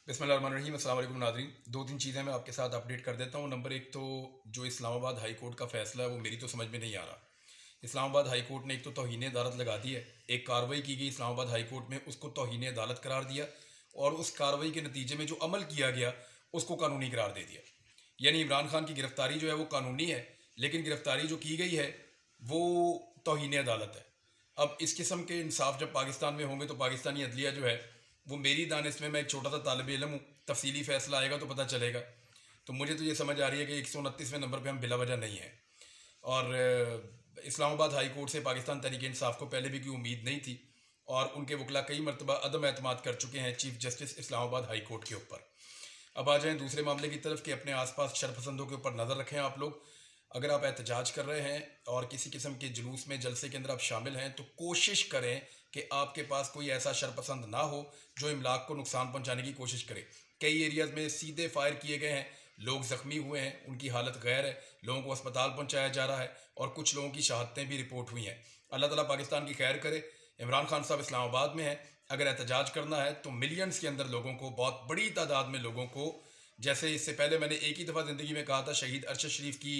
बिस्मिल्लाहिर्रहमानिर्रहीम। अस्सलाम वालेकुम नाज़रीन। दो तीन चीज़ें मैं आपके साथ अपडेट कर देता हूँ। नंबर एक, तो जो इस्लामाबाद हाई कोर्ट का फ़ैसला है वो मेरी तो समझ में नहीं आ रहा। इस्लामाबाद हाई कोर्ट ने एक तो तौहीन अदालत लगा दी है, एक कार्रवाई की गई इस्लामाबाद हाई कोर्ट में, उसको तौहीन अदालत करार दिया और उस कार्रवाई के नतीजे में जो अमल किया गया उसको कानूनी करार दे दिया। यानी इमरान खान की गिरफ़्तारी जो है वो कानूनी है, लेकिन गिरफ़्तारी जो की गई है वो तौहीन अदालत है। अब इस किस्म के इंसाफ जब पाकिस्तान में होंगे तो पाकिस्तानी अदलिया जो है वो, मेरी दानिश में, मैं एक छोटा सा तालिब इल्म हूँ, तफसीली फ़ैसला आएगा तो पता चलेगा। तो मुझे तो ये समझ आ रही है कि 129वें नंबर पे हम बिला वजह नहीं हैं। और इस्लामाबाद हाई कोर्ट से पाकिस्तान तहरीक इंसाफ को पहले भी कोई उम्मीद नहीं थी और उनके वकला कई मरतबा अदम एतमाद कर चुके हैं chief justice Islamabad high court के ऊपर। अब आ जाएँ दूसरे मामले की तरफ कि अपने आसपास शरपसंदों के ऊपर नज़र रखें आप लोग। अगर आप एहतजाज कर रहे हैं और किसी किस्म के जुलूस में, जलसे के अंदर आप शामिल हैं, तो कोशिश करें कि आपके पास कोई ऐसा शरपसंद ना हो जो इमलाक को नुकसान पहुंचाने की कोशिश करे। कई एरियाज़ में सीधे फायर किए गए हैं, लोग ज़ख्मी हुए हैं, उनकी हालत गैर है, लोगों को अस्पताल पहुंचाया जा रहा है और कुछ लोगों की शहादतें भी रिपोर्ट हुई हैं। अल्लाह ताला पाकिस्तान की खैर करे। इमरान खान साहब इस्लामाबाद में हैं, अगर एहतजाज करना है तो मिलियंस के अंदर लोगों को, बहुत बड़ी तादाद में लोगों को, जैसे इससे पहले मैंने एक ही दफ़ा ज़िंदगी में कहा था शहीद अरशद शरीफ की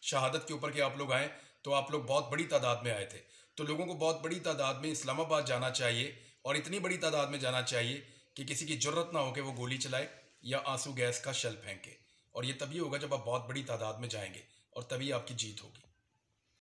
शहादत के ऊपर कि आप लोग आएँ, तो आप लोग बहुत बड़ी तादाद में आए थे। तो लोगों को बहुत बड़ी तादाद में इस्लामाबाद जाना चाहिए और इतनी बड़ी तादाद में जाना चाहिए कि किसी की ज़रूरत ना हो कि वो गोली चलाए या आंसू गैस का शेल फेंके। और ये तभी होगा जब आप बहुत बड़ी तादाद में जाएंगे और तभी आपकी जीत होगी।